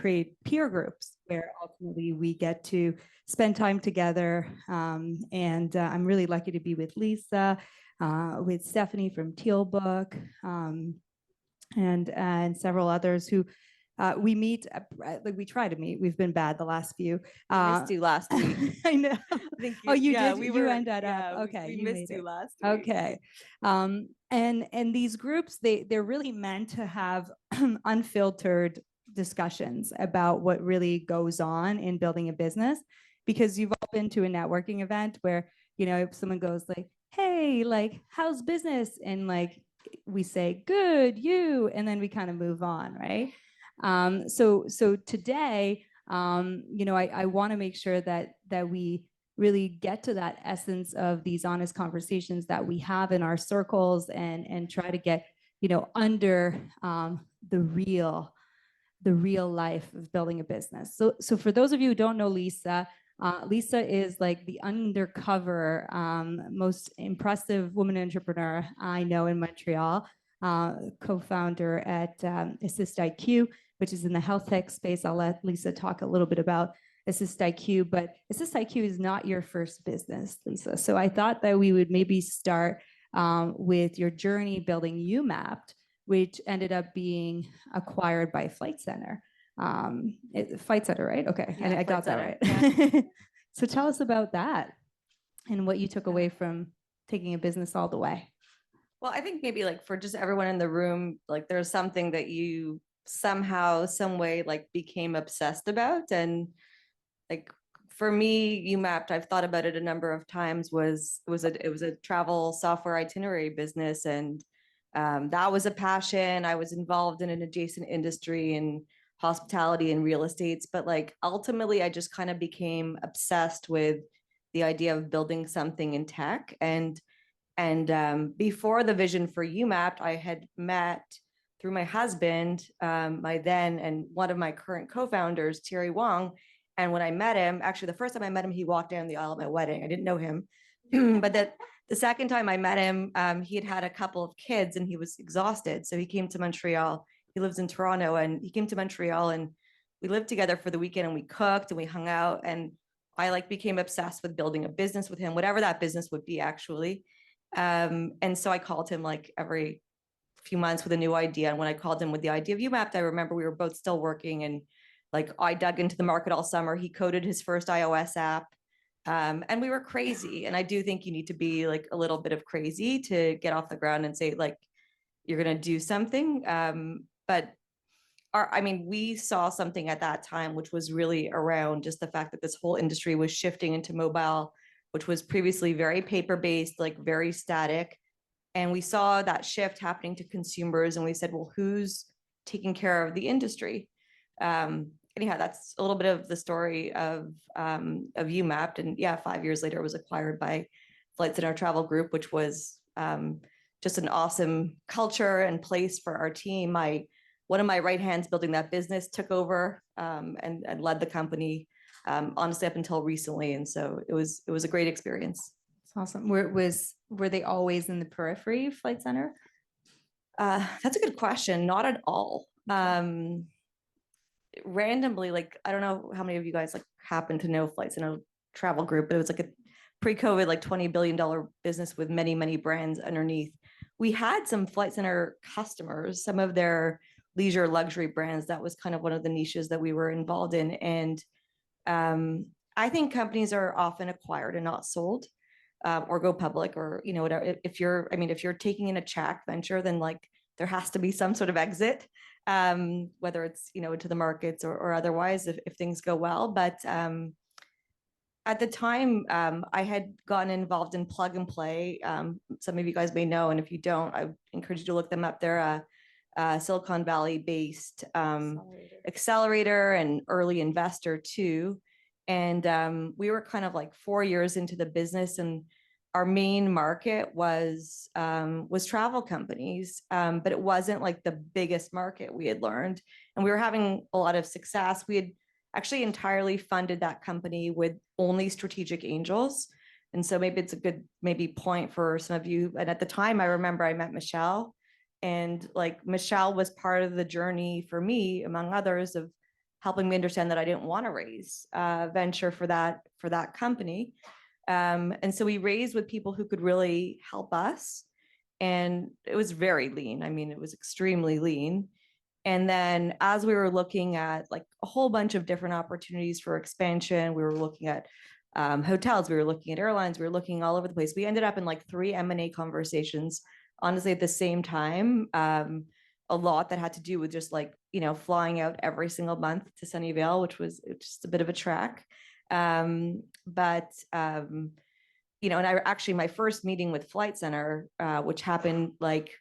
create peer groups where ultimately we get to spend time together. And I'm really lucky to be with Lisa, with Stephanie from Teal Book, and several others who we meet, like we try to meet. We've been bad the last few. I missed you last week. I know. Thank you. Oh, you yeah, did. You ended up. Okay, we you missed made you it. last week. Okay. And these groups, they're really meant to have unfiltered discussions about what really goes on in building a business, because you've all been to a networking event where, you know, if someone goes like, hey, like, how's business? And like, we say, good, you, and then we kind of move on, right? So today, you know, I want to make sure that we really get to that essence of these honest conversations that we have in our circles, and try to get, you know, under the real life of building a business. So for those of you who don't know Lisa, Lisa is like the undercover, most impressive woman entrepreneur I know in Montreal, co-founder at AssistIQ, which is in the health tech space. I'll let Lisa talk a little bit about AssistIQ, but AssistIQ is not your first business, Lisa. So I thought that we would maybe start with your journey building UMapped, which ended up being acquired by Flight Center. Flight Center, right? Okay, yeah, I got that right. Yeah. So tell us about that and what you took away from taking a business all the way. Well, I think maybe like for just everyone in the room, like there's something that you somehow, some way like became obsessed about. And like for me, UMapped, I've thought about it a number of times, it was a travel software itinerary business. And that was a passion. I was involved in an adjacent industry in hospitality and real estates, but like ultimately I just kind of became obsessed with the idea of building something in tech. And before the vision for UMapped, I had met through my husband, my then and one of my current co-founders, Thierry Wong. And when I met him, actually the first time I met him, he walked down the aisle at my wedding. I didn't know him, but the second time I met him, he had had a couple of kids and he was exhausted. So he came to Montreal. He lives in Toronto, and he came to Montreal, and we lived together for the weekend, and we cooked and we hung out. And I like became obsessed with building a business with him, whatever that business would be actually. And so I called him like every few months with a new idea. And when I called him with the idea of UMapped, I remember we were both still working, and like I dug into the market all summer. He coded his first iOS app. And we were crazy. And I do think you need to be like a little bit of crazy to get off the ground and say like, you're going to do something. But we saw something at that time, which was really around just the fact that this whole industry was shifting into mobile, which was previously very paper-based, like very static. And we saw that shift happening to consumers. And we said, well, who's taking care of the industry? Anyhow, that's a little bit of the story of UMapped. And yeah, 5 years later, it was acquired by Flight Center Travel Group, which was just an awesome culture and place for our team. One of my right hands building that business took over and led the company, honestly, up until recently. And so it was a great experience. That's awesome. Were they always in the periphery, Flight Center? That's a good question. Not at all. Randomly, like, I don't know how many of you guys like happen to know Flight Center Travel Group, but it was like a pre-COVID, like $20 billion business with many, many brands underneath. We had some Flight Center customers, some of their leisure luxury brands. That was kind of one of the niches that we were involved in. And I think companies are often acquired and not sold, or go public, or, you know, whatever. If you're taking in a check venture, then like there has to be some sort of exit, whether it's, you know, into the markets or otherwise, if things go well. But at the time, I had gotten involved in Plug and Play. Some of you guys may know, and if you don't, I encourage you to look them up. They're a Silicon Valley-based accelerator and early investor too. And we were kind of like 4 years into the business, and our main market was travel companies, but it wasn't like the biggest market, we had learned. And we were having a lot of success. We had actually entirely funded that company with only strategic angels. And so maybe it's a good point for some of you. And at the time, I remember I met Michelle, and like Michelle was part of the journey for me, among others, of helping me understand that I didn't want to raise venture for that company. And so we raised with people who could really help us. And it was very lean. I mean, it was extremely lean. And then as we were looking at like a whole bunch of different opportunities for expansion, we were looking at hotels, we were looking at airlines, we were looking all over the place. We ended up in like 3 M&A conversations, honestly, at the same time. A lot that had to do with just like, flying out every single month to Sunnyvale, which was just a bit of a trek. And I actually, my first meeting with Flight Center, which happened like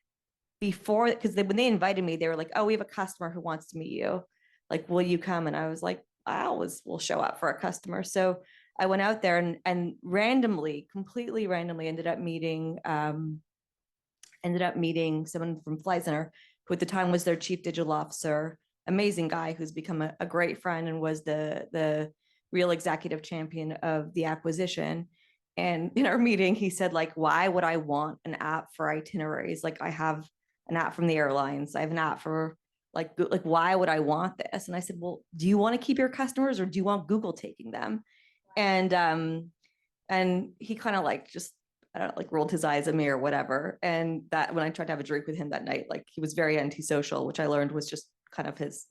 before, because when they invited me, they were like, oh, we have a customer who wants to meet you. Like, will you come? And I was like, I always will show up for a customer. So I went out there and randomly, completely randomly ended up meeting someone from Flight Center, who at the time was their chief digital officer, amazing guy who's become a great friend and was the real executive champion of the acquisition. And in our meeting, he said, like, why would I want an app for itineraries? Like, I have an app from the airlines. I have an app for like, why would I want this? And I said, well, do you want to keep your customers or do you want Google taking them? And he kind of like just, I don't know, like rolled his eyes at me or whatever. And that when I tried to have a drink with him that night, like he was very antisocial, which I learned was just kind of his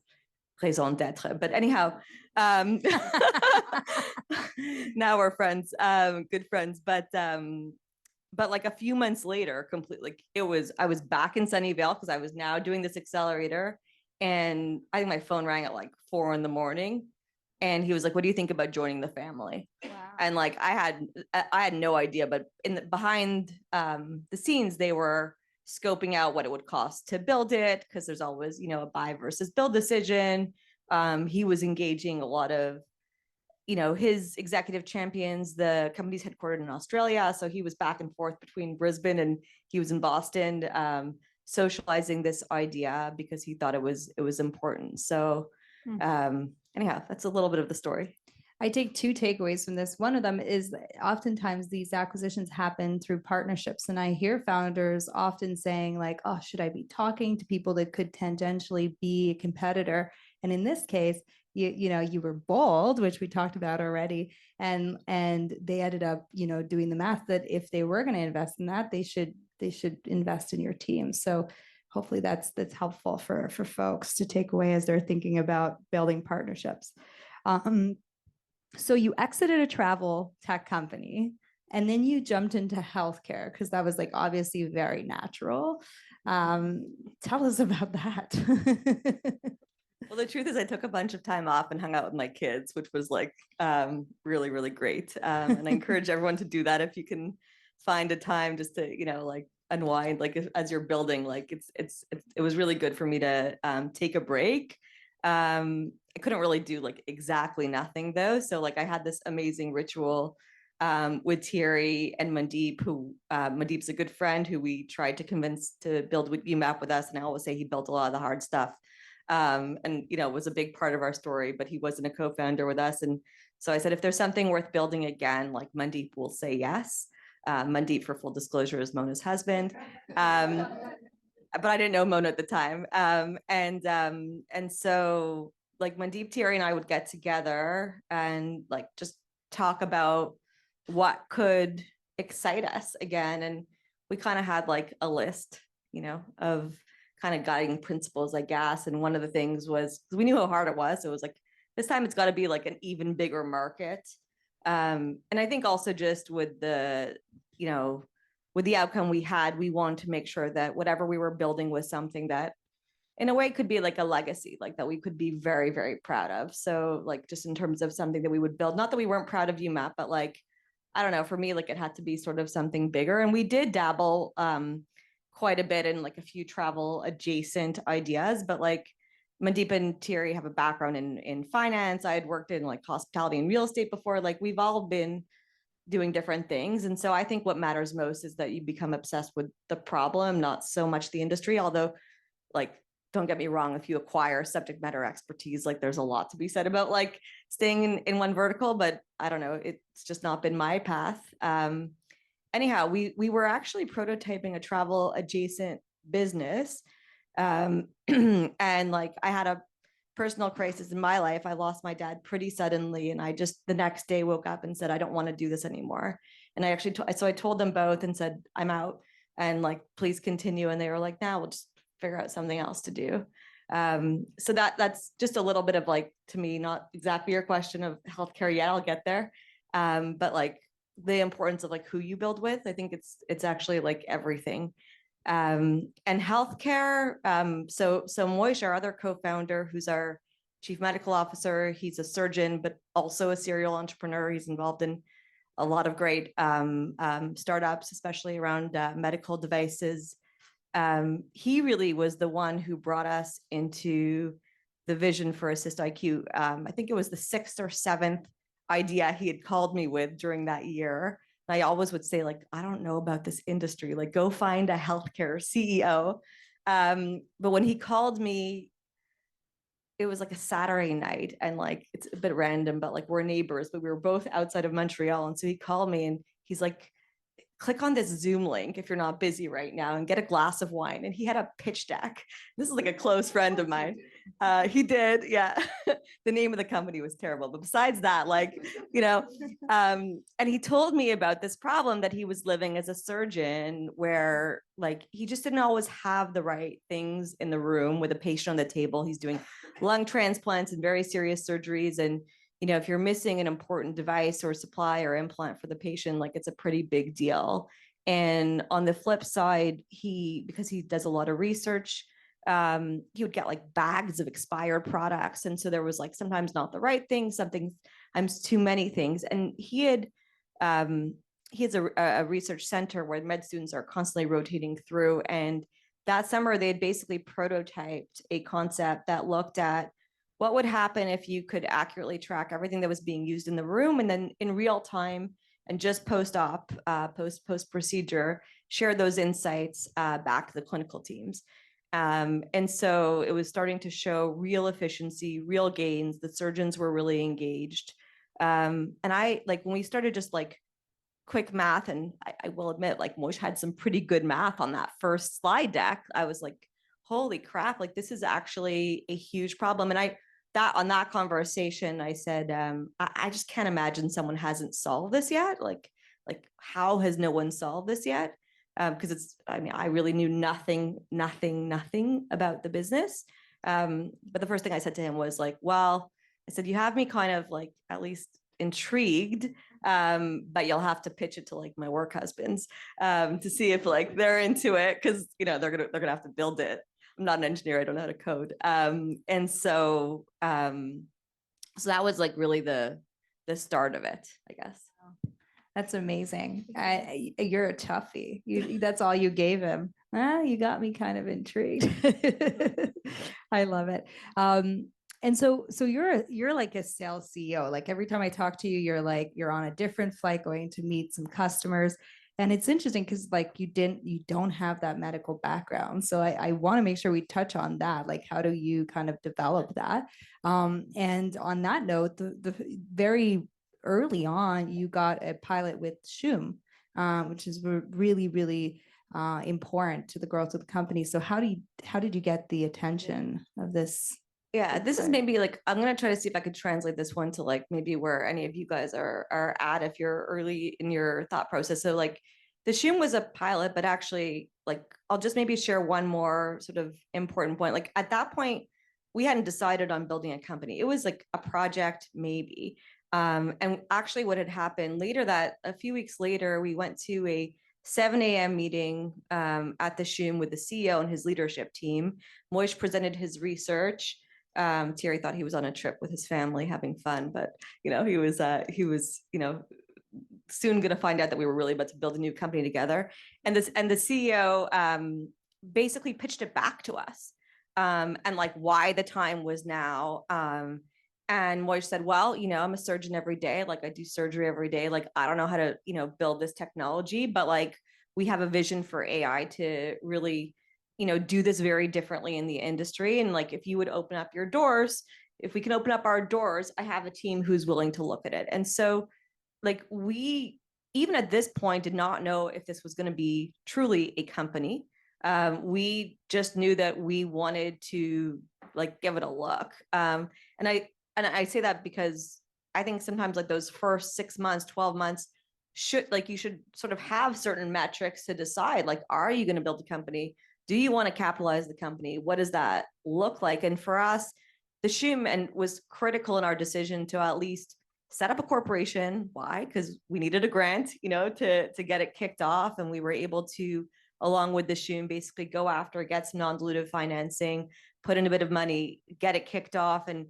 raison d'etre. But anyhow, now we're friends, good friends. But like a few months later, completely, like I was back in Sunnyvale because I was now doing this accelerator. And I think my phone rang at like 4 a.m. And he was like, what do you think about joining the family? Wow. And like, I had no idea, but behind the scenes, they were scoping out what it would cost to build it. Cause there's always, a buy versus build decision. He was engaging a lot of, his executive champions. The company's headquartered in Australia. So he was back and forth between Brisbane and he was in Boston, socializing this idea because he thought it was important. So, anyhow, that's a little bit of the story. I take 2 takeaways from this. One of them is that oftentimes these acquisitions happen through partnerships. And I hear founders often saying like, oh, should I be talking to people that could tangentially be a competitor? And in this case, you were bold, which we talked about already. And they ended up, doing the math that if they were going to invest in that, they should invest in your team. So hopefully that's helpful for folks to take away as they're thinking about building partnerships. So you exited a travel tech company and then you jumped into healthcare because that was like obviously very natural. Tell us about that. Well, the truth is I took a bunch of time off and hung out with my kids, which was like really, really great. And I encourage everyone to do that if you can find a time just to, like unwind, like as you're building, like it was really good for me to take a break. I couldn't really do like exactly nothing though. So like I had this amazing ritual with Thierry and Mandeep, who Mandeep's a good friend who we tried to convince to build UMAP with us. And I always say he built a lot of the hard stuff. And, was a big part of our story, but he wasn't a co-founder with us. And so I said, if there's something worth building again, like Mandeep will say yes. Mandeep, for full disclosure, is Mona's husband. But I didn't know Mona at the time. And so like Mandeep, Thierry and I would get together and like just talk about what could excite us again. And we kind of had like a list, of kind of guiding principles, I guess. And one of the things was, because we knew how hard it was. It was like, this time it's got to be like an even bigger market. And I think also just with the, with the outcome we had, we wanted to make sure that whatever we were building was something that in a way could be like a legacy, like that we could be very, very proud of. So like, just in terms of something that we would build, not that we weren't proud of UMAP, but like, I don't know, for me, like it had to be sort of something bigger. And we did dabble quite a bit in like a few travel adjacent ideas, but like Mandeep and Thierry have a background in finance. I had worked in like hospitality and real estate before. Like we've all been doing different things. And so I think what matters most is that you become obsessed with the problem, not so much the industry. Although, like, don't get me wrong, if you acquire subject matter expertise, like there's a lot to be said about like staying in one vertical, but I don't know, it's just not been my path. Anyhow, we were actually prototyping a travel adjacent business. And like I had a personal crisis in my life. I lost my dad pretty suddenly, and I just the next day woke up and said, I don't want to do this anymore. And I actually so I told them both and said, I'm out, and like, please continue. And they were like, nah, we'll just figure out something else to do. So that's just a little bit of like, to me, not exactly your question of healthcare yet. I'll get there. But like the importance of like who you build with, I think it's actually like everything. And healthcare. So Moish, our other co-founder, who's our chief medical officer, he's a surgeon, but also a serial entrepreneur. He's involved in a lot of great startups, especially around medical devices. He really was the one who brought us into the vision for AssistIQ. I think it was the 6th or 7th idea he had called me with during that year. And I always would say, like, I don't know about this industry, like go find a healthcare CEO. But when he called me, it was like a Saturday night, and like, it's a bit random, but like we're neighbors, but we were both outside of Montreal. And so he called me and he's like, click on this Zoom link if you're not busy right now and get a glass of wine. And he had a pitch deck. This is like a close friend of mine. He did, yeah. The name of the company was terrible, but besides that, like, and he told me about this problem that he was living as a surgeon, where like he just didn't always have the right things in the room with a patient on the table. He's doing lung transplants and very serious surgeries, and if you're missing an important device or supply or implant for the patient, like it's a pretty big deal. And on the flip side, because he does a lot of research, he would get like bags of expired products. And so there was like sometimes not the right thing, sometimes too many things. And he has a research center where med students are constantly rotating through. And that summer, they had basically prototyped a concept that looked at what would happen if you could accurately track everything that was being used in the room, and then in real time and just post-op, post-procedure, share those insights back to the clinical teams. And so it was starting to show real efficiency, real gains. The surgeons were really engaged. And I, like, when we started just like quick math, and I will admit, like, Moish had some pretty good math on that first slide deck, I was like, holy crap, like this is actually a huge problem. And on that conversation, I said, I just can't imagine someone hasn't solved this yet. Like how has no one solved this yet? Because I really knew nothing about the business. But the first thing I said to him was like, well, I said, you have me kind of like at least intrigued, but you'll have to pitch it to like my work husbands to see if like they're into it, because they're gonna have to build it. I'm not an engineer. I don't know how to code. And so that was like really the start of it, I guess. That's amazing. You're a toughie. That's all you gave him. You got me kind of intrigued. I love it. And so you're like a sales CEO. Like every time I talk to you, you're on a different flight going to meet some customers. And it's interesting because like you don't have that medical background. So I want to make sure we touch on that. Like, how do you kind of develop that? And on that note, the very early on, you got a pilot with Shum, which is really, really important to the growth of the company. So how did you get the attention of this? Yeah, this is maybe like, I'm going to try to see if I could translate this one to like maybe where any of you guys are at if you're early in your thought process. So like the Shum was a pilot, but actually like, I'll just maybe share one more sort of important point. Like at that point, we hadn't decided on building a company. It was like a project maybe. And actually what had happened later, that a few weeks later, we went to a 7 a.m. meeting at the Shum with the CEO and his leadership team. Moish presented his research. Thierry thought he was on a trip with his family having fun, but he was soon going to find out that we were really about to build a new company together. And the CEO basically pitched it back to us, and like why the time was now. And Moish said, well, I'm a surgeon every day. Like I do surgery every day. Like I don't know how to build this technology, but like we have a vision for AI to really do this very differently in the industry. And like, if you would open up your doors, if we can open up our doors, I have a team who's willing to look at it. And so like, we, even at this point, did not know if this was going to be truly a company. We just knew that we wanted to like give it a look. And I say that because I think sometimes like those first 6 months, 12 months you should sort of have certain metrics to decide, like, are you going to build a company? Do you want to capitalize the company? What does that look like? And for us, the SHUM and was critical in our decision to at least set up a corporation. Why? Because we needed a grant, to get it kicked off. And we were able to, along with the SHUM, basically go after, get some non-dilutive financing, put in a bit of money, get it kicked off, and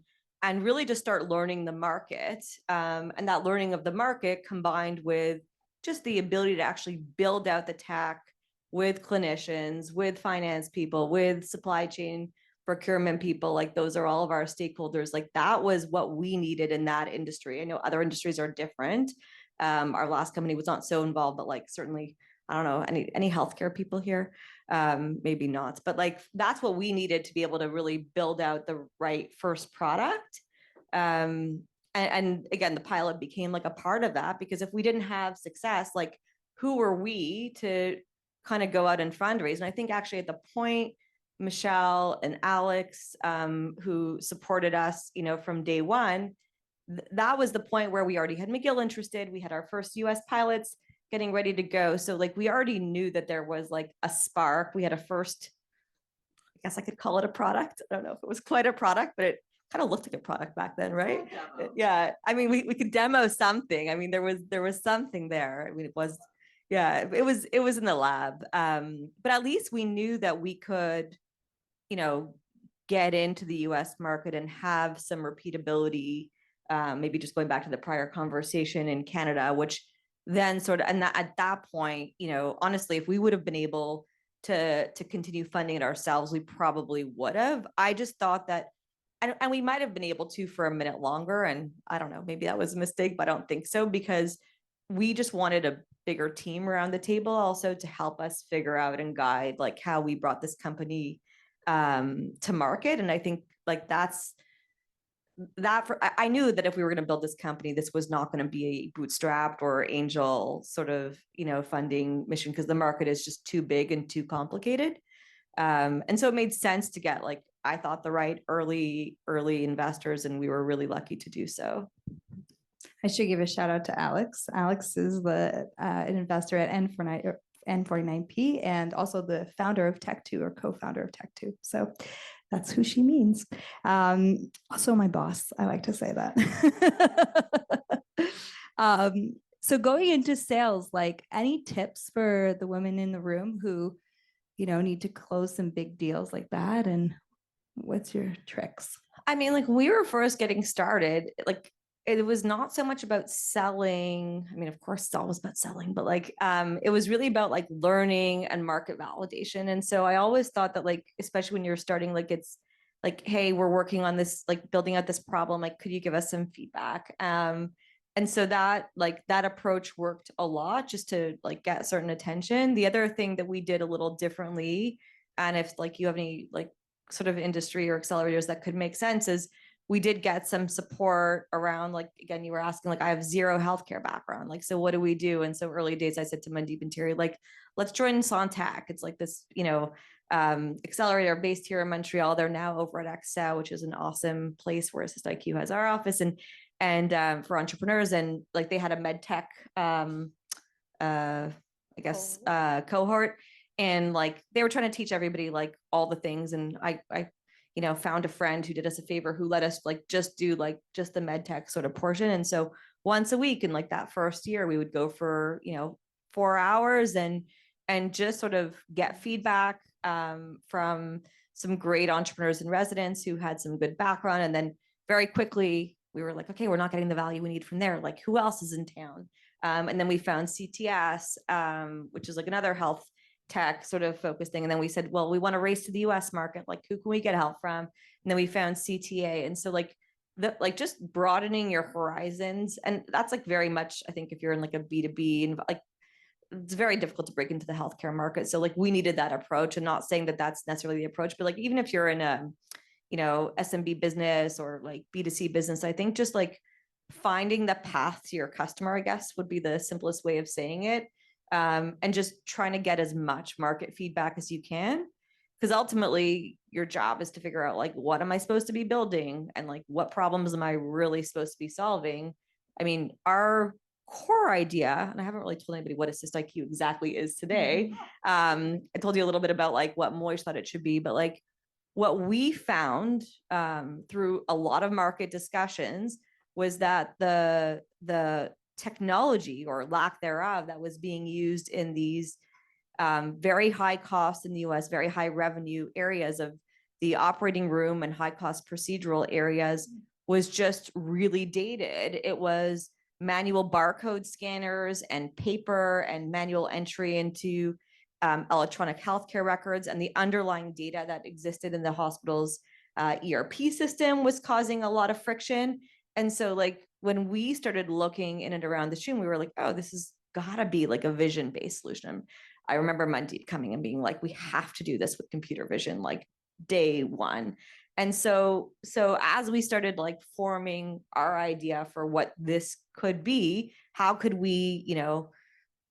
really just start learning the market. And that learning of the market combined with just the ability to actually build out the tech with clinicians, with finance people, with supply chain procurement people, like those are all of our stakeholders. Like that was what we needed in that industry. I know other industries are different. Our last company was not so involved, but like certainly, I don't know, any healthcare people here? Maybe not, but like that's what we needed to be able to really build out the right first product. And again, the pilot became like a part of that, because if we didn't have success, like who were we to kind of go out and fundraise? And I think actually at the point, Michelle and Alex, who supported us, from day one, that was the point where we already had McGill interested. We had our first US pilots getting ready to go. So like we already knew that there was like a spark. We had a first, I guess I could call it a product. I don't know if it was quite a product, but it kind of looked like a product back then, right? Yeah. I mean, we could demo something. I mean, there was something there. I mean, it was in the lab. But at least we knew that we could, get into the US market and have some repeatability. Maybe just going back to the prior conversation in Canada, which then sort of, and at that point, honestly, if we would have been able to continue funding it ourselves, we probably would have. I just thought that, and we might have been able to for a minute longer. And I don't know, maybe that was a mistake, but I don't think so, because we just wanted a bigger team around the table also to help us figure out and guide like how we brought this company to market. And I think like I knew that if we were going to build this company, this was not going to be a bootstrapped or angel sort of, funding mission, because the market is just too big and too complicated. And so it made sense to get, like, I thought, the right early investors, and we were really lucky to do so. I should give a shout out to Alex. Alex is an investor at N49P and also the founder of TechTO, or co-founder of TechTO. So that's who she means. Also my boss, I like to say that. So going into sales, like any tips for the women in the room who, need to close some big deals like that? And what's your tricks? I mean, like we were first getting started, like it was not so much about selling. I mean, of course, it's always about selling, but like, it was really about like learning and market validation. And so I always thought that, like, especially when you're starting, like, it's like, hey, we're working on this, like building out this problem. Like, could you give us some feedback? And so that approach worked a lot, just to like get certain attention. The other thing that we did a little differently, and if like you have any like sort of industry or accelerators that could make sense, is we did get some support around, like, again, you were asking, like, I have zero healthcare background. Like, so what do we do? And so early days, I said to Mandeep and Thierry, like, let's join Sontech. It's like this, accelerator based here in Montreal. They're now over at XO, which is an awesome place where AssistIQ has our office, and for entrepreneurs. And like, they had a med tech, cohort. And like, they were trying to teach everybody like all the things. And I found a friend who did us a favor, who let us like just do like just the med tech sort of portion. And so once a week in like that first year, we would go for, 4 hours and just sort of get feedback from some great entrepreneurs and residents who had some good background. And then very quickly we were like, okay, we're not getting the value we need from there. Like, who else is in town? And then we found CTS, which is like another health tech sort of focused thing. And then we said, well, we want to race to the US market. Like, who can we get help from? And then we found CTA. And so like just broadening your horizons. And that's like very much, I think, if you're in like a B2B and like, it's very difficult to break into the healthcare market. So like, we needed that approach, and not saying that that's necessarily the approach, but like, even if you're in a, SMB business or like B2C business, I think just like finding the path to your customer, I guess, would be the simplest way of saying it. And just trying to get as much market feedback as you can. because ultimately your job is to figure out like, what am I supposed to be building? And like, what problems am I really supposed to be solving? I mean, our core idea, and I haven't really told anybody what AssistIQ exactly is today. I told you a little bit about like what Moish thought it should be, but like what we found through a lot of market discussions was that the technology or lack thereof that was being used in these very high cost in the US, very high revenue areas of the operating room and high cost procedural areas was just really dated. It was manual barcode scanners and paper and manual entry into electronic healthcare records, and the underlying data that existed in the hospital's ERP system was causing a lot of friction. And so like when we started looking in and around the stream, we were like, oh, this has gotta be like a vision-based solution. I remember Mandeep coming and being like, we have to do this with computer vision, like day one. And so as we started like forming our idea for what this could be, how could we,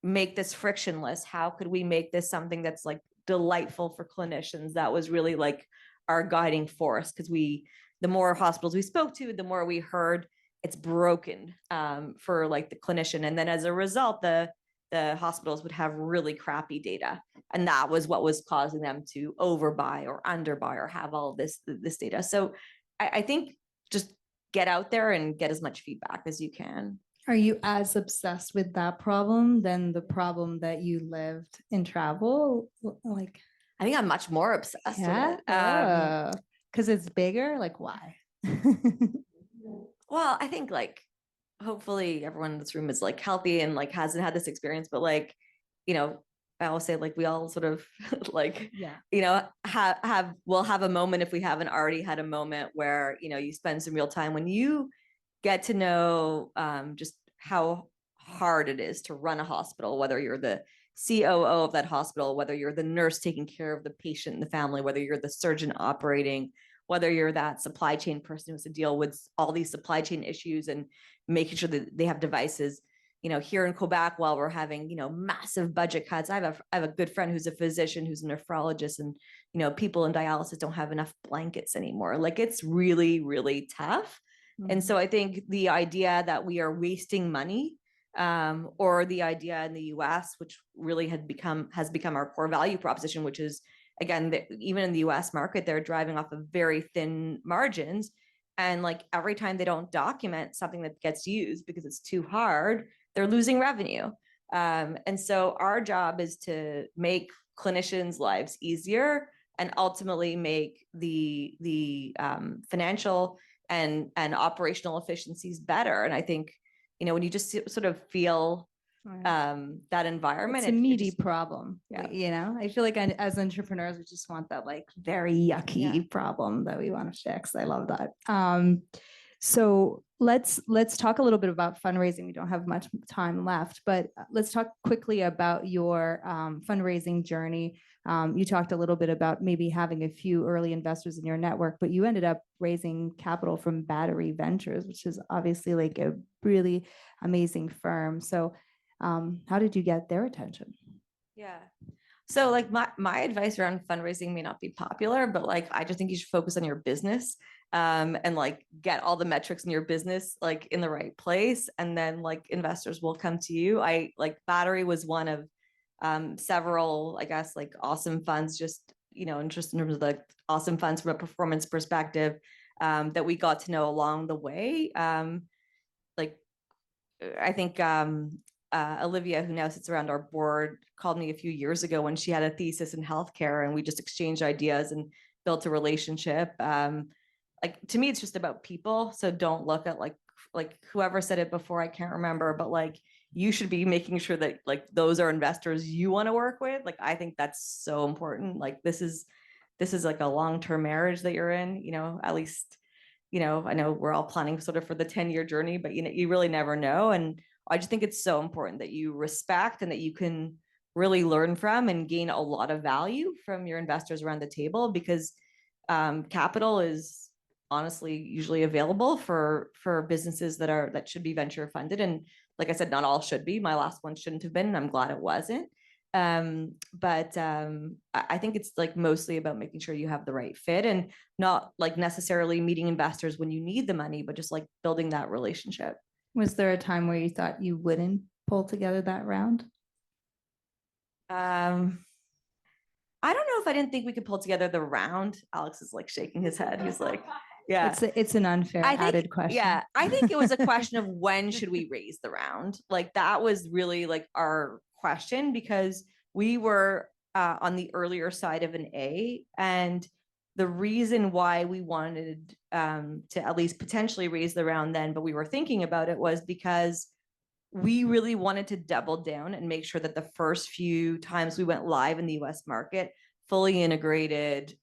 make this frictionless? How could we make this something that's like delightful for clinicians? That was really like our guiding force, because the more hospitals we spoke to, the more we heard it's broken for like the clinician. And then as a result, the hospitals would have really crappy data. And that was what was causing them to overbuy or underbuy or have all of this data. So I think just get out there and get as much feedback as you can. Are you as obsessed with that problem than the problem that you lived in travel? Like, I think I'm much more obsessed with it. Because it's bigger? Like, why? Well, I think like hopefully everyone in this room is like healthy and like hasn't had this experience, but like, I always say like we all sort of like, we'll have a moment if we haven't already had a moment where, you spend some real time when you get to know just how hard it is to run a hospital, whether you're the COO of that hospital, whether you're the nurse taking care of the patient and the family, whether you're the surgeon operating, whether you're that supply chain person who has to deal with all these supply chain issues and making sure that they have devices. Here in Quebec, while we're having, massive budget cuts, I have a good friend who's a physician, who's a nephrologist, and, people in dialysis don't have enough blankets anymore. Like it's really, really tough. And so I think the idea that we are wasting money, or the idea in the US, which really has become our core value proposition, which is, again, even in the US market, they're driving off of very thin margins. And like every time they don't document something that gets used because it's too hard, they're losing revenue. And so our job is to make clinicians' lives easier and ultimately make the financial and operational efficiencies better. And I think, when you just sort of feel that environment, it's a meaty problem. Yeah. I feel like as entrepreneurs, we just want that like very yucky problem that we want to fix. I love that. So let's talk a little bit about fundraising. We don't have much time left, but let's talk quickly about your fundraising journey. You talked a little bit about maybe having a few early investors in your network, but you ended up raising capital from Battery Ventures, which is obviously like a really amazing firm. So how did you get their attention? Yeah. So like my advice around fundraising may not be popular, but like I just think you should focus on your business and like get all the metrics in your business like in the right place, and then like investors will come to you. I like Battery was one of several, I guess, like awesome funds, just in terms of the awesome funds from a performance perspective that we got to know along the way. Like I think Olivia, who now sits around our board, called me a few years ago when she had a thesis in healthcare, and we just exchanged ideas and built a relationship. Like to me, it's just about people. So don't look at like whoever said it before, I can't remember, but like you should be making sure that like those are investors you want to work with. Like I think that's so important. Like this is like a long-term marriage that you're in, at least, I know we're all planning sort of for the 10-year journey, but you really never know. And I just think it's so important that you respect and that you can really learn from and gain a lot of value from your investors around the table, because capital is honestly usually available for businesses that should be venture funded. And like I said, not all should be. My last one shouldn't have been, and I'm glad it wasn't. I think it's like mostly about making sure you have the right fit and not like necessarily meeting investors when you need the money, but just like building that relationship. Was there a time where you thought you wouldn't pull together that round? I don't know if I didn't think we could pull together the round. Alex is like shaking his head. He's like, yeah. It's an unfair added question. Yeah, I think it was a question of when should we raise the round? Like that was really like our question because we were on the earlier side of an A, and the reason why we wanted to at least potentially raise the round then, but we were thinking about it was because we really wanted to double down and make sure that the first few times we went live in the US market, fully integrated,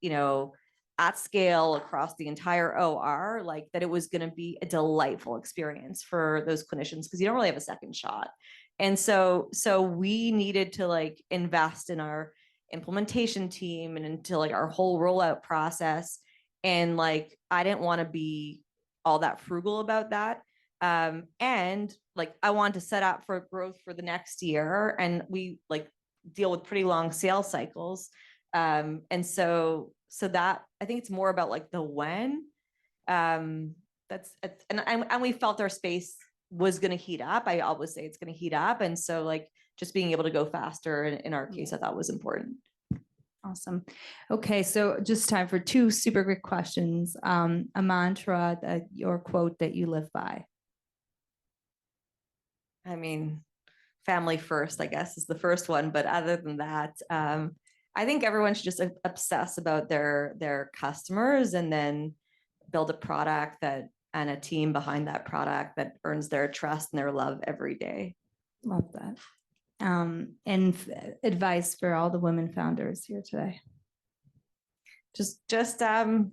at scale across the entire OR, like that it was going to be a delightful experience for those clinicians because you don't really have a second shot. And so we needed to like invest in our implementation team and into like our whole rollout process. And like, I didn't want to be all that frugal about that. And like, I wanted to set up for growth for the next year, and we like deal with pretty long sales cycles. And so that I think it's more about like the when. And we felt our space was going to heat up. I always say it's going to heat up, and so like just being able to go faster in our case, I thought was important. Awesome. Okay, so just time for two super quick questions. A mantra your quote that you live by. I mean, family first, I guess, is the first one. But other than that, I think everyone should just obsess about their customers and then build a product and a team behind that product that earns their trust and their love every day. Love that. And advice for all the women founders here today. Just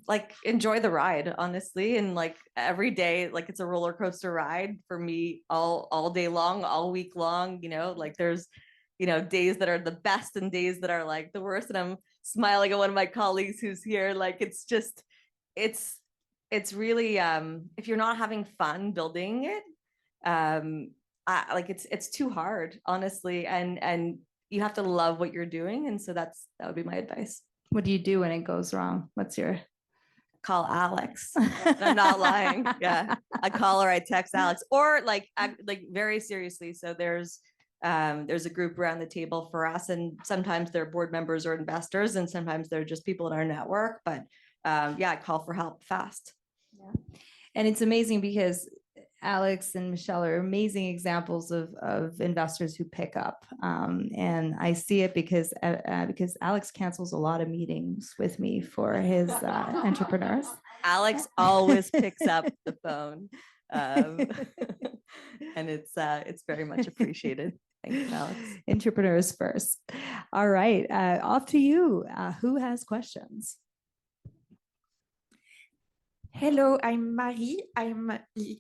like enjoy the ride, honestly, and like every day, like it's a roller coaster ride for me all day long, all week long. Like there's days that are the best and days that are like the worst, and I'm smiling at one of my colleagues who's here. Like it's really if you're not having fun building it, like it's too hard, honestly, and you have to love what you're doing, and so that would be my advice. What do you do when it goes wrong? What's your call Alex? I'm not lying. Yeah, I call her, I text Alex, or like very seriously. So there's a group around the table for us, and sometimes they're board members or investors, and sometimes they're just people in our network. But I call for help fast. Yeah, and it's amazing because Alex and Michelle are amazing examples of investors who pick up. And I see it because Alex cancels a lot of meetings with me for his entrepreneurs. Alex always picks up the phone. And it's very much appreciated. Thanks, Alex. Entrepreneurs first. All right, off to you. Who has questions? Hello, I'm Marie. I'm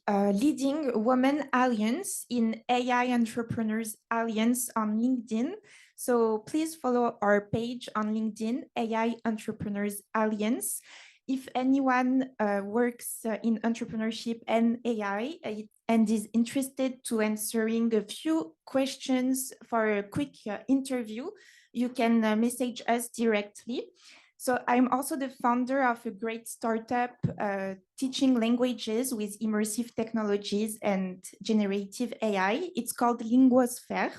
leading Women Alliance in AI Entrepreneurs Alliance on LinkedIn. So please follow our page on LinkedIn, AI Entrepreneurs Alliance. If anyone works in entrepreneurship and AI and is interested to answering a few questions for a quick interview, you can message us directly. So I'm also the founder of a great startup teaching languages with immersive technologies and generative AI. It's called Linguosphère.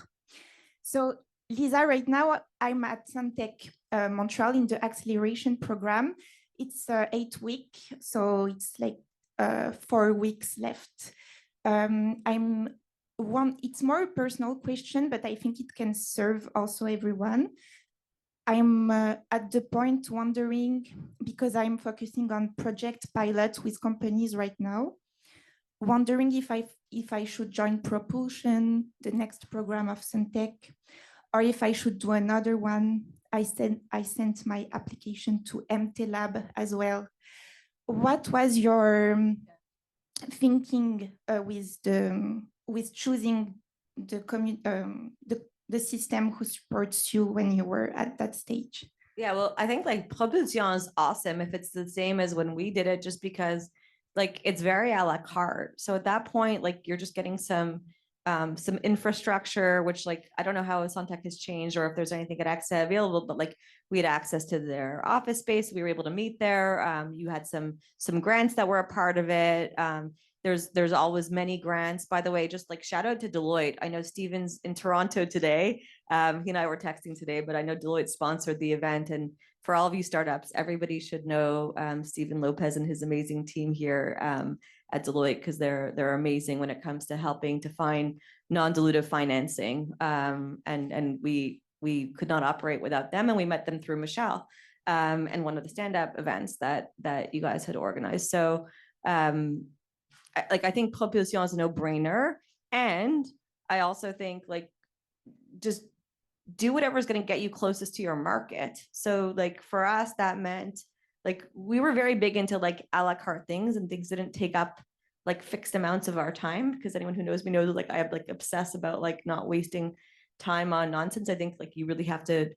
So Lisa, right now I'm at StandUp Montreal in the acceleration program. It's 8 weeks, so it's like 4 weeks left. It's more a personal question, but I think it can serve also everyone. I'm at the point wondering, because I'm focusing on project pilot with companies right now, wondering if I should join Propulsion, the next program of SunTech, or if I should do another one. I sent my application to MT Lab as well. What was your thinking with choosing the system who supports you when you were at that stage? Yeah, well, I think like Propulsion is awesome if it's the same as when we did it, just because like it's very a la carte. So at that point, like you're just getting some some infrastructure, which like, I don't know how Suntech has changed or if there's anything at Exa available, but like we had access to their office space. We were able to meet there. You had some grants that were a part of it. There's always many grants. By the way, just like shout out to Deloitte. I know Steven's in Toronto today. He and I were texting today, but I know Deloitte sponsored the event. And for all of you startups, everybody should know Steven Lopez and his amazing team here at Deloitte, because they're amazing when it comes to helping to find non-dilutive financing. And we could not operate without them. And we met them through Michelle and one of the stand-up events that you guys had organized. So I think Propulsion is a no-brainer. And I also think like just do whatever's going to get you closest to your market. So like for us, that meant like we were very big into like a la carte things, and things didn't take up like fixed amounts of our time, because anyone who knows me knows like I have like obsess about like not wasting time on nonsense. I think like you really have to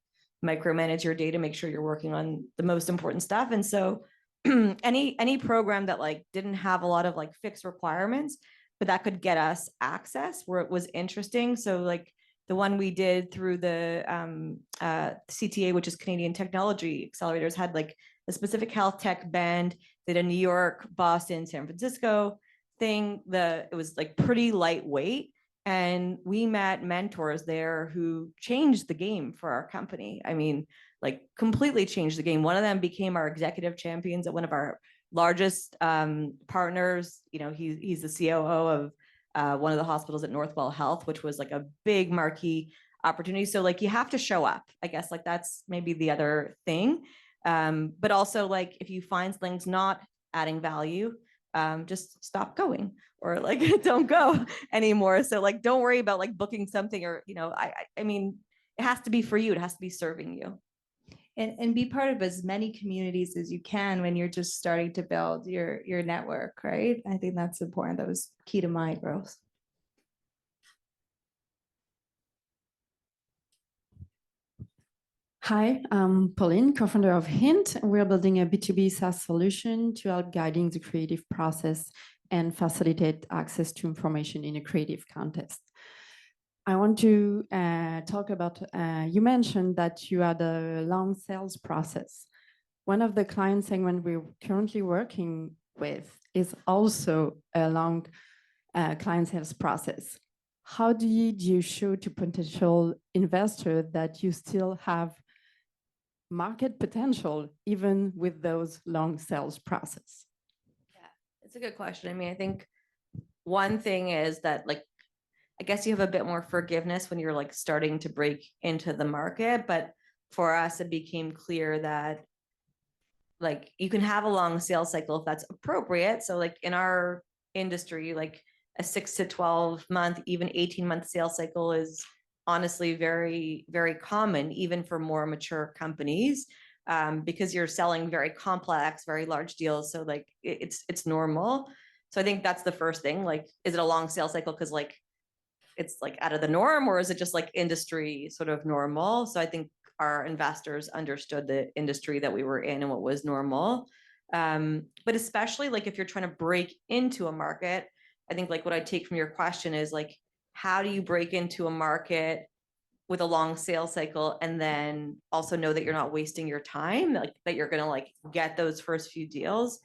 micromanage your day to make sure you're working on the most important stuff. And so any program that like didn't have a lot of like fixed requirements, but that could get us access where it was interesting. So like the one we did through the CTA, which is Canadian Technology Accelerators, had like a specific health tech band. They did a New York, Boston, San Francisco thing. It was like pretty lightweight. And we met mentors there who changed the game for our company. I mean, like completely changed the game. One of them became our executive champions at one of our largest partners. You know, he's the COO of one of the hospitals at Northwell Health, which was like a big marquee opportunity. So like you have to show up, I guess, like that's maybe the other thing. But also like if you find things not adding value, just stop going, or like don't go anymore. So like don't worry about like booking something, or you know, I mean, it has to be for you. It has to be serving you. And be part of as many communities as you can when you're just starting to build your network, right? I think that's important. That was key to my growth. Hi, I'm Pauline, co-founder of Hint. We're building a B2B SaaS solution to help guiding the creative process and facilitate access to information in a creative context. I want to talk about, you mentioned that you had a long sales process. One of the client segments we're currently working with is also a long client sales process. How did you show to potential investors that you still have market potential even with those long sales process? Yeah, it's a good question. I mean, I think one thing is that like, I guess you have a bit more forgiveness when you're like starting to break into the market. But for us, it became clear that like you can have a long sales cycle if that's appropriate. So like in our industry, like a 6 to 12 month, even 18-month sales cycle is honestly very, very common, even for more mature companies, because you're selling very complex, very large deals. So like it's normal. So I think that's the first thing. Like, is it a long sales cycle because like it's like out of the norm, or is it just like industry sort of normal? So I think our investors understood the industry that we were in and what was normal. But especially like if you're trying to break into a market, I think like what I take from your question is like, how do you break into a market with a long sales cycle and then also know that you're not wasting your time, like that you're going to like get those first few deals.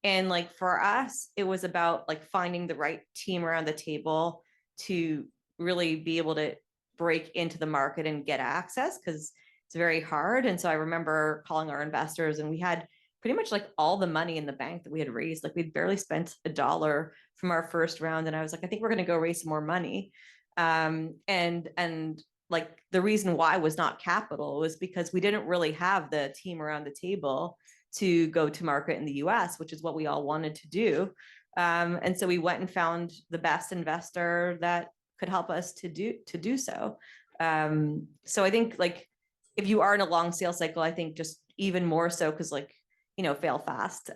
And like for us, it was about like finding the right team around the table to really be able to break into the market and get access, because it's very hard. And so I remember calling our investors, and we had pretty much like all the money in the bank that we had raised. Like we'd barely spent $1 from our first round. And I was like, I think we're going to go raise some more money. And like the reason why was not capital, was because we didn't really have the team around the table to go to market in the US, which is what we all wanted to do. And so we went and found the best investor that could help us to do so. So I think like if you are in a long sales cycle, I think just even more so, because like, you know, fail fast.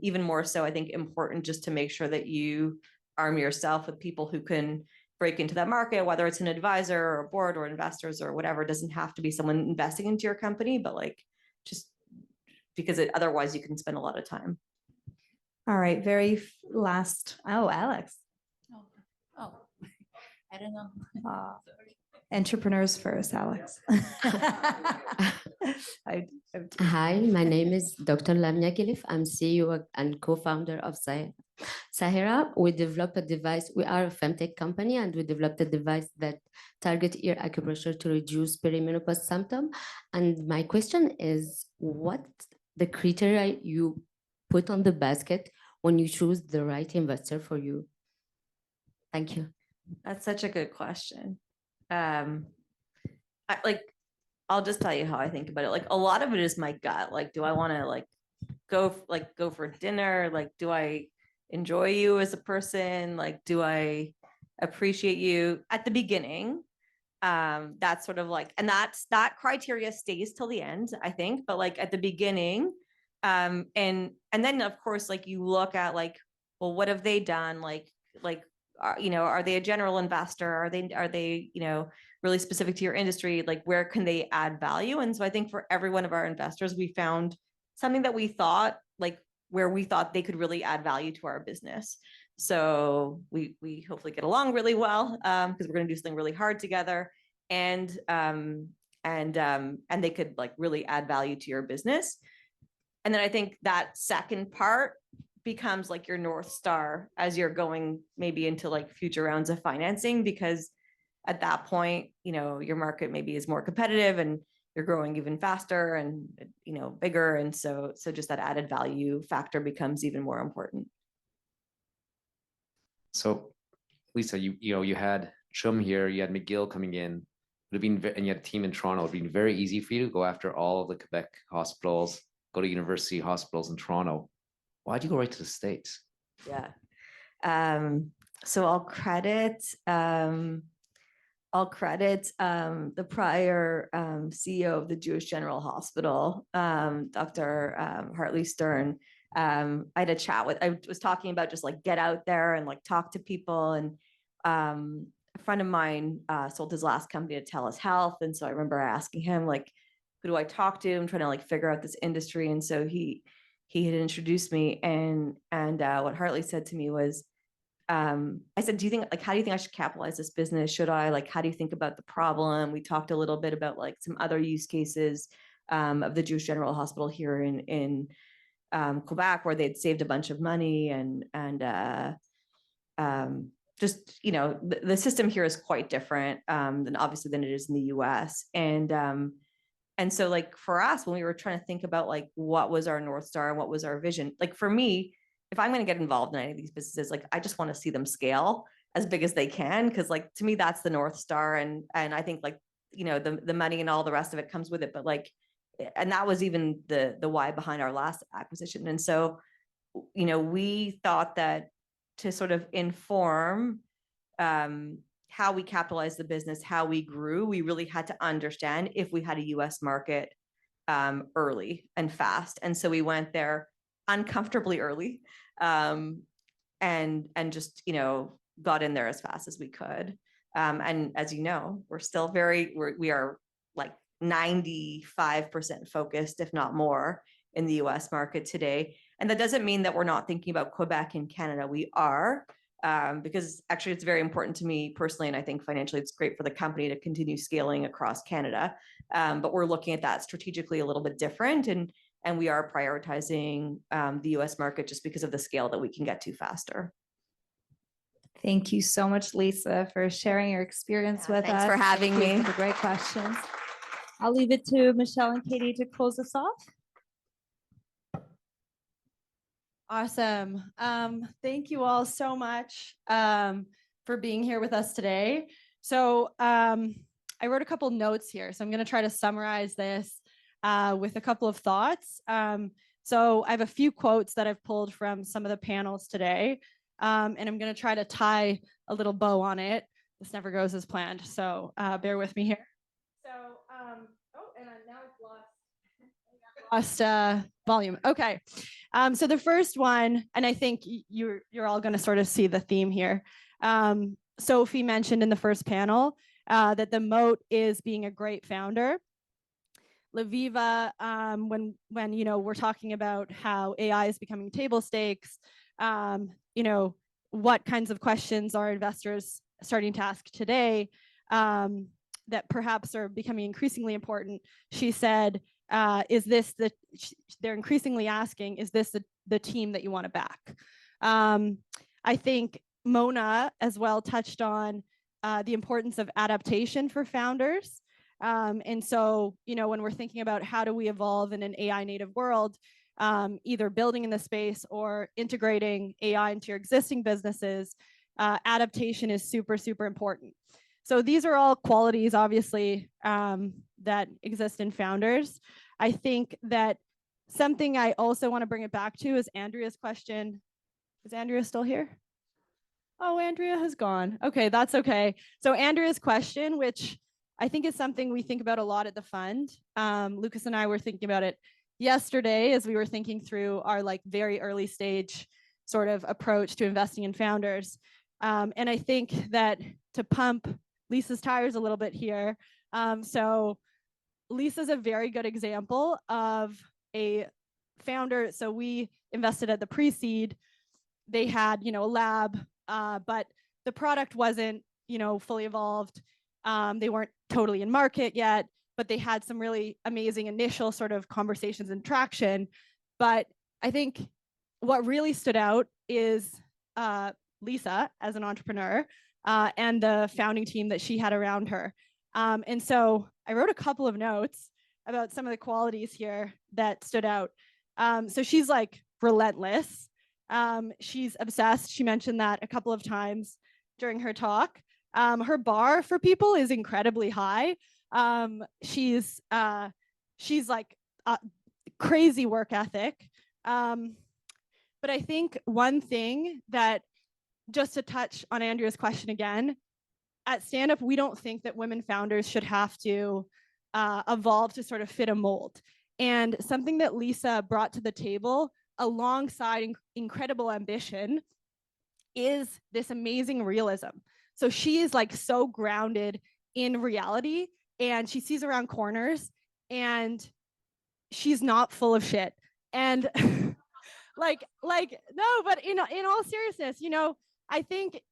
Even more so, I think important just to make sure that you arm yourself with people who can break into that market, whether it's an advisor or a board or investors or whatever. It doesn't have to be someone investing into your company, but like just because otherwise you can spend a lot of time. All right, very last. Oh, Alex. Oh. I don't know. Entrepreneurs first, Alex. Hi, my name is Dr. Lamia Gilif. I'm CEO and co-founder of Sahara. We developed a device. We are a femtech company, and we developed a device that targets ear acupressure to reduce perimenopause symptoms. And my question is, what the criteria you put on the basket when you choose the right investor for you? Thank you. That's such a good question. I'll just tell you how I think about it. Like, a lot of it is my gut. Like, do I want to go for dinner? Like, do I enjoy you as a person? Like, do I appreciate you at the beginning? That's sort of like, and that criteria stays till the end, I think. But like at the beginning, and then of course, like you look at like, well, what have they done? Are they a general investor? Are they really specific to your industry? Like, where can they add value? And so I think for every one of our investors, we found something that we thought, like, where we thought they could really add value to our business. So we hopefully get along really well, because we're going to do something really hard together, and they could like really add value to your business. And then I think that second part becomes like your North Star as you're going maybe into like future rounds of financing, because at that point, your market maybe is more competitive and you're growing even faster and, bigger. And so just that added value factor becomes even more important. So Lisa, you had Chum here, you had McGill coming in, and you had a team in Toronto. It'd been very easy for you to go after all of the Quebec hospitals, go to university hospitals in Toronto. Why'd you go right to the States? Yeah. So I'll credit the prior CEO of the Jewish General Hospital, Dr. Hartley Stern. I had a chat I was talking about just like get out there and like talk to people. And a friend of mine sold his last company to TELUS Health. And so I remember asking him, like, who do I talk to? I'm trying to like figure out this industry. And so he had introduced me, and what Hartley said to me was, I said, how do you think I should capitalize this business? Should I, like, how do you think about the problem? We talked a little bit about like some other use cases of the Jewish General Hospital here in Quebec, where they'd saved a bunch of money, and just, the system here is quite different than it is in the US. And so like for us, when we were trying to think about like what was our North Star and what was our vision, like for me, if I'm going to get involved in any of these businesses, like I just want to see them scale as big as they can. Cause like, to me, that's the North Star. And I think like, the money and all the rest of it comes with it. But like, and that was even the why behind our last acquisition. And so, we thought that to sort of inform how we capitalized the business, how we grew, we really had to understand if we had a US market early and fast. And so we went there uncomfortably early, and just, got in there as fast as we could. And as you know, we're still we are like 95% focused, if not more, in the US market today. And that doesn't mean that we're not thinking about Quebec and Canada. We are, because actually it's very important to me personally, and I think financially it's great for the company to continue scaling across Canada. But we're looking at that strategically a little bit different, and we are prioritizing the US market just because of the scale that we can get to faster. Thank you so much, Lisa, for sharing your experience with us. Thanks for having me. For the great questions. I'll leave it to Michelle and Katie to close us off. Awesome. Thank you all so much for being here with us today. So I wrote a couple notes here, so I'm going to try to summarize this with a couple of thoughts. So I have a few quotes that I've pulled from some of the panels today, and I'm going to try to tie a little bow on it. This never goes as planned, so bear with me here. So, and now I've lost volume. Okay. So the first one, and I think you're all going to sort of see the theme here. Sophie mentioned in the first panel that the moat is being a great founder. Laviva, when we're talking about how AI is becoming table stakes, what kinds of questions are investors starting to ask today that perhaps are becoming increasingly important. She said, they're increasingly asking, is this the team that you want to back? I think Mona as well touched on the importance of adaptation for founders. And so, when we're thinking about how do we evolve in an AI native world, either building in the space or integrating AI into your existing businesses, adaptation is super, super important. So these are all qualities, obviously, that exist in founders. I think that something I also want to bring it back to is Andrea's question. Is Andrea still here? Oh, Andrea has gone. Okay, that's okay. So Andrea's question, which I think is something we think about a lot at the fund. Lucas and I were thinking about it yesterday as we were thinking through our very early stage sort of approach to investing in founders. And I think that to pump Lisa's tires a little bit here. So Lisa's a very good example of a founder. So we invested at the pre-seed. They had, a lab, but the product wasn't, fully evolved. They weren't totally in market yet, but they had some really amazing initial sort of conversations and traction. But I think what really stood out is Lisa as an entrepreneur and the founding team that she had around her. And so I wrote a couple of notes about some of the qualities here that stood out. So she's relentless. She's obsessed. She mentioned that a couple of times during her talk. Her bar for people is incredibly high. She's crazy work ethic. But I think one thing that, just to touch on Andrea's question again, at StandUp, we don't think that women founders should have to evolve to sort of fit a mold. And something that Lisa brought to the table alongside incredible ambition is this amazing realism. So she is so grounded in reality, and she sees around corners, and she's not full of shit. And no, but in all seriousness, I think,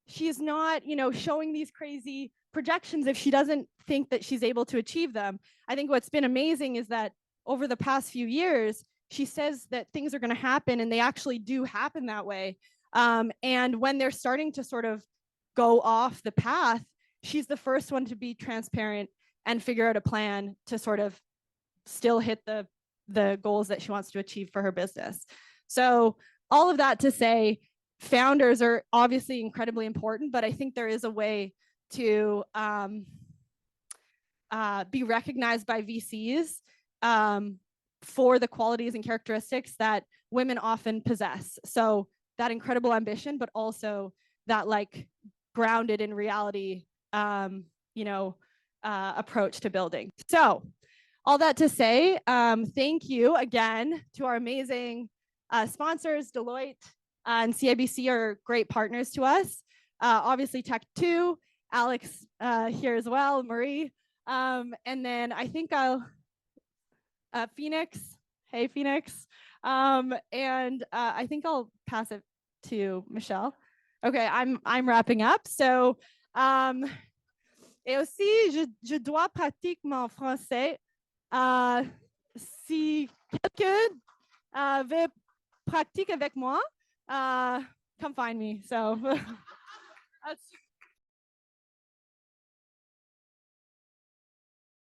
she's not, showing these crazy projections if she doesn't think that she's able to achieve them. I think what's been amazing is that over the past few years, she says that things are going to happen, and they actually do happen that way. And when they're starting to sort of go off the path, she's the first one to be transparent and figure out a plan to sort of still hit the goals that she wants to achieve for her business. So all of that to say, founders are obviously incredibly important, but I think there is a way to be recognized by VCs for the qualities and characteristics that women often possess. So that incredible ambition, but also that grounded in reality, approach to building. So all that to say, thank you again to our amazing sponsors. Deloitte and CIBC are great partners to us. Obviously TechTO, Alex here as well, Marie. And then I think I'll, Phoenix, hey Phoenix. And I think I'll pass it to Michelle. Okay, I'm wrapping up. So, et aussi, je dois pratiquer mon français. Si quelqu'un veut pratiquer avec moi, come find me. So that's